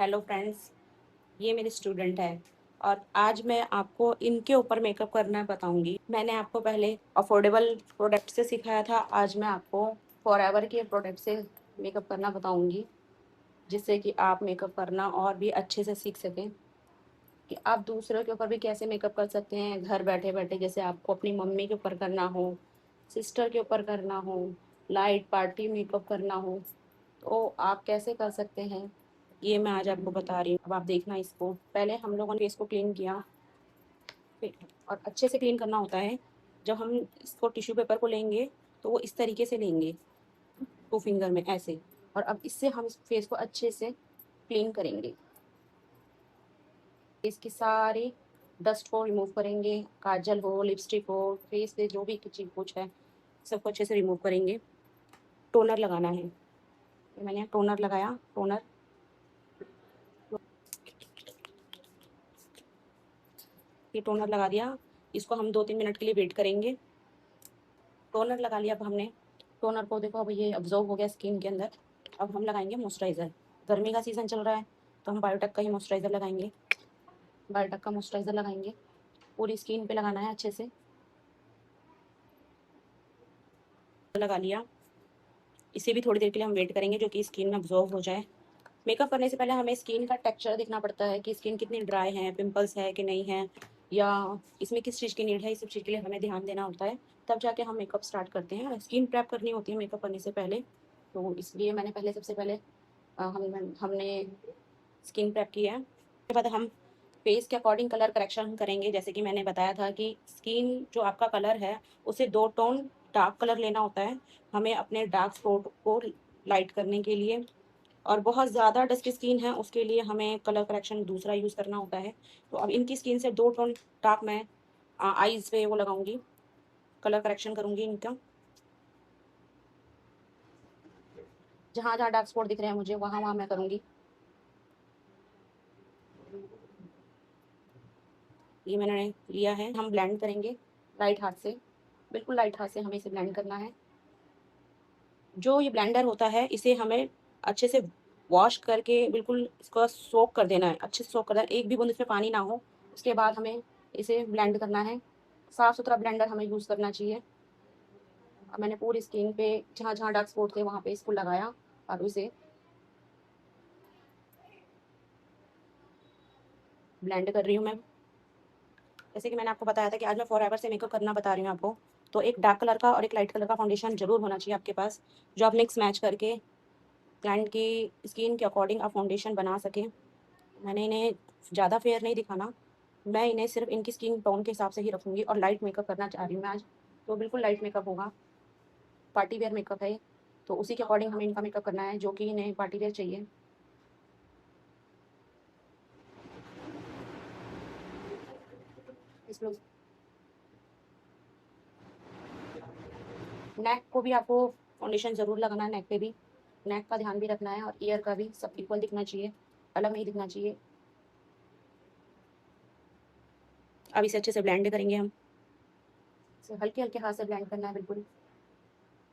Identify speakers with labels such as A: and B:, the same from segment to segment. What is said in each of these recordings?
A: Hello friends, ये मेरे student है और आज मैं आपको इनके ऊपर मेकअप करना बताऊंगी। मैंने आपको पहले अफोर्डेबल प्रोडक्ट से सिखाया था, आज मैं आपको फॉरएवर के प्रोडक्ट से मेकअप करना बताऊंगी, जिससे कि आप मेकअप करना और भी अच्छे से सीख सकें कि आप दूसरों के ऊपर भी कैसे मेकअप कर सकते हैं घर बैठे बैठे। जैसे आपको अपनी मम्मी के ऊपर करना हो, सिस्टर के ऊपर करना हो, लाइट पार्टी मेकअप करना हो, तो आप कैसे कर सकते हैं, ये मैं आज आपको बता रही हूँ। अब आप देखना, इसको पहले हम लोगों ने इसको क्लीन किया और अच्छे से क्लीन करना होता है। जब हम इसको टिश्यू पेपर को लेंगे तो वो इस तरीके से लेंगे, टू फिंगर में ऐसे, और अब इससे हम इस फेस को अच्छे से क्लीन करेंगे। इसकी सारी डस्ट को रिमूव करेंगे, काजल हो, लिपस्टिक हो, फेस पे जो भी चीज कुछ है सबको अच्छे से रिमूव करेंगे। टोनर लगाना है, मैंने टोनर लगाया। टोनर, ये टोनर लगा दिया। इसको हम 2-3 मिनट के लिए वेट करेंगे। टोनर लगा लिया अब हमने। टोनर को देखो, अब ये अब्जॉर्व हो गया स्किन के अंदर। अब हम लगाएंगे मॉइस्चराइज़र। गर्मी का सीज़न चल रहा है तो हम बायोटेक का ही मॉइस्चराइज़र लगाएंगे। बायोटेक का मॉइस्चराइज़र लगाएंगे, पूरी स्किन पे लगाना है अच्छे से। लगा लिया, इसे भी थोड़ी देर के लिए हम वेट करेंगे जो कि स्किन में अब्जॉर्व हो जाए। मेकअप करने से पहले हमें स्किन का टेक्सचर देखना पड़ता है कि स्किन कितनी ड्राई है, पिंपल्स है कि नहीं है, या इसमें किस चीज़ की नीड है। इस सब चीज़ के लिए हमें ध्यान देना होता है, तब जाके हम मेकअप स्टार्ट करते हैं। स्किन प्रेप करनी होती है मेकअप करने से पहले, तो इसलिए मैंने पहले सबसे पहले हमने स्किन प्रेप की है। उसके बाद हम फेस के अकॉर्डिंग कलर करेक्शन करेंगे। जैसे कि मैंने बताया था कि स्किन जो आपका कलर है उसे 2 टोन डार्क कलर लेना होता है हमें अपने डार्क स्पॉट को लाइट करने के लिए। और बहुत ज़्यादा डस्की स्किन है उसके लिए हमें कलर करेक्शन दूसरा यूज़ करना होता है। तो अब इनकी स्किन से 2 टोन डार्क मैं आईज पे वो लगाऊंगी, कलर करेक्शन करूंगी इनका। जहाँ जहाँ डार्क स्पॉट दिख रहे हैं मुझे, वहाँ वहाँ मैं करूंगी। ये मैंने लिया है, हम ब्लेंड करेंगे लाइट हाथ से, बिल्कुल लाइट हाथ से हमें इसे ब्लेंड करना है। जो ये ब्लेंडर होता है इसे हमें अच्छे से वॉश करके बिल्कुल इसको सोक कर देना है, अच्छे से सोक कर देना है, एक भी बूंद इसमें पानी ना हो। उसके बाद हमें इसे ब्लेंड करना है। साफ़ सुथरा ब्लेंडर हमें यूज़ करना चाहिए। अब मैंने पूरी स्किन पे जहाँ जहाँ डार्क स्पॉट थे वहाँ पे इसको लगाया और उसे ब्लेंड कर रही हूँ मैं। जैसे कि मैंने आपको बताया था कि आज मैं फॉरएवर से मेकअप करना बता रही हूँ आपको, तो एक डार्क कलर का और एक लाइट कलर का फाउंडेशन जरूर होना चाहिए आपके पास, जो आप मिक्स मैच करके क्लाइंट की स्किन के अकॉर्डिंग आप फाउंडेशन बना सकें। मैंने इन्हें ज़्यादा फेयर नहीं दिखाना, मैं इन्हें सिर्फ इनकी स्किन टोन के हिसाब से ही रखूँगी। और लाइट मेकअप करना चाह रही हूँ मैं आज, तो बिल्कुल लाइट मेकअप होगा, पार्टी वेयर मेकअप है, तो उसी के अकॉर्डिंग हमें इनका मेकअप करना है जो कि इन्हें पार्टी वेयर चाहिए। इस लोग नेक को भी आपको फाउंडेशन ज़रूर लगाना है, नेक पे भी, नेक का ध्यान भी रखना है, और ईयर का भी सब इक्वल दिखना चाहिए, अलग नहीं दिखना चाहिए। अब इसे अच्छे से ब्लेंड करेंगे हम, इसे हल्के हल्के हाथ से ब्लेंड करना है, बिल्कुल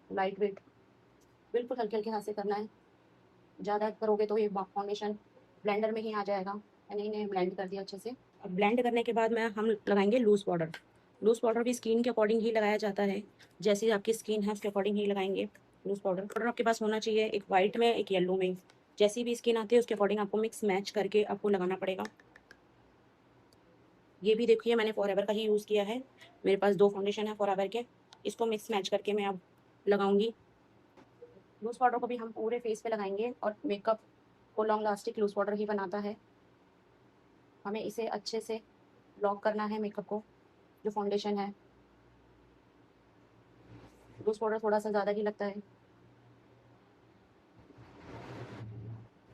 A: लाइट वेट, बिल्कुल हल्के हल्के हाथ से करना है। ज़्यादा करोगे तो ये फाउंडेशन ब्लेंडर में ही आ जाएगा। मैंने इन्हें ब्लेंड कर दिया अच्छे से। अब ब्लेंड करने के बाद मैं हम लगाएंगे लूज़ पाउडर। लूज़ पाउडर भी स्किन के अकॉर्डिंग ही लगाया जाता है, जैसी आपकी स्किन है उसके अकॉर्डिंग ही लगाएंगे। लूज़ पाउडर पाउडर आपके पास होना चाहिए, एक वाइट में एक येलो में, जैसी भी स्किन आती है उसके अकॉर्डिंग आपको मिक्स मैच करके आपको लगाना पड़ेगा। ये भी देखिए मैंने फॉरएवर का ही यूज़ किया है, मेरे पास 2 फाउंडेशन है फॉरएवर के, इसको मिक्स मैच करके मैं अब लगाऊंगी। लूज़ पाउडर को भी हम पूरे फेस पे लगाएंगे, और मेकअप को लॉन्ग लास्टिक लूज़ पाउडर ही बनाता है। हमें इसे अच्छे से लॉक करना है मेकअप को, जो फाउंडेशन है। लूज़ पाउडर थोड़ा सा ज़्यादा ही लगता है।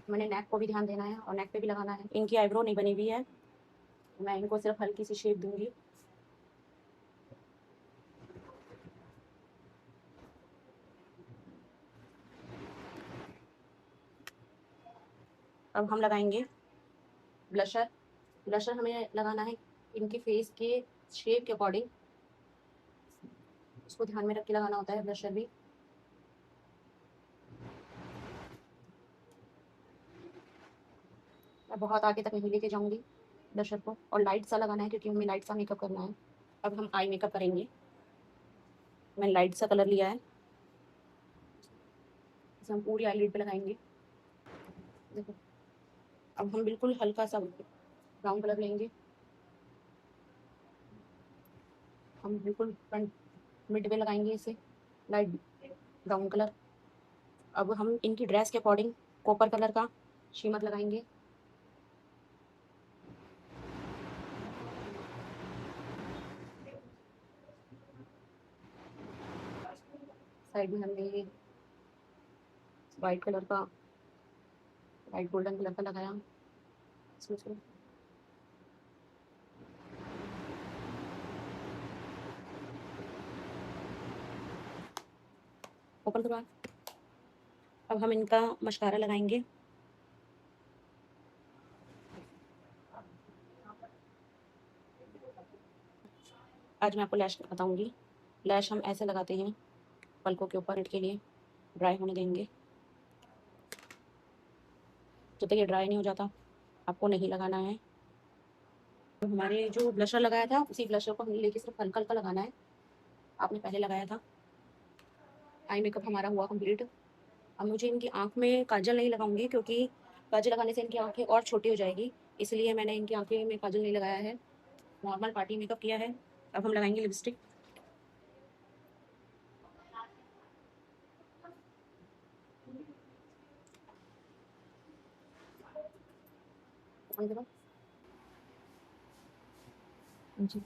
A: मैंने नेक को भी ध्यान देना है और नेक पे भी लगाना है। इनकी आईब्रो नहीं बनी हुई है, मैं इनको सिर्फ हल्की सी शेप दूंगी। अब हम लगाएंगे ब्लशर। ब्लशर हमें लगाना है इनके फेस के शेप के अकॉर्डिंग, उसको ध्यान में रख के लगाना होता है ब्लशर भी। मैं बहुत आगे तक नहीं लेके जाऊँगी ब्लशर को, और लाइट सा लगाना है क्योंकि हमें लाइट सा मेकअप करना है। अब हम आई मेकअप करेंगे। मैंने लाइट सा कलर लिया है, इसे हम पूरी आईलिड पे लगाएंगे। देखो, अब हम बिल्कुल हल्का सा ब्राउन कलर लेंगे, हम बिल्कुल फ्रंट मिड पे लगाएंगे इसे, लाइट ब्राउन कलर। अब हम इनकी ड्रेस के अकॉर्डिंग कॉपर कलर का शीमर लगाएंगे। साइड में हमने वाइट कलर का, वाइट गोल्डन कलर का लगाया इसमें से। ओपन करवा। अब हम इनका मस्कारा लगाएंगे। आज मैं आपको लैश बताऊंगी। लैश हम ऐसे लगाते हैं पलकों के ऊपर, के लिए ड्राई होने देंगे। जब तक ये ड्राई नहीं हो जाता आपको नहीं लगाना है। हमारे जो ब्लशर लगाया था उसी ब्लशर को हमें लेके सिर्फ हल्का हल्का लगाना है। आपने पहले लगाया था। आई मेकअप हमारा हुआ कंप्लीट। अब मुझे इनकी आँख में काजल नहीं लगाऊंगी क्योंकि काजल लगाने से इनकी आँखें और छोटी हो जाएगी, इसलिए मैंने इनकी आँखें में काजल नहीं लगाया है। नॉर्मल पार्टी मेकअप किया है। अब हम लगाएंगे लिपस्टिक। जी।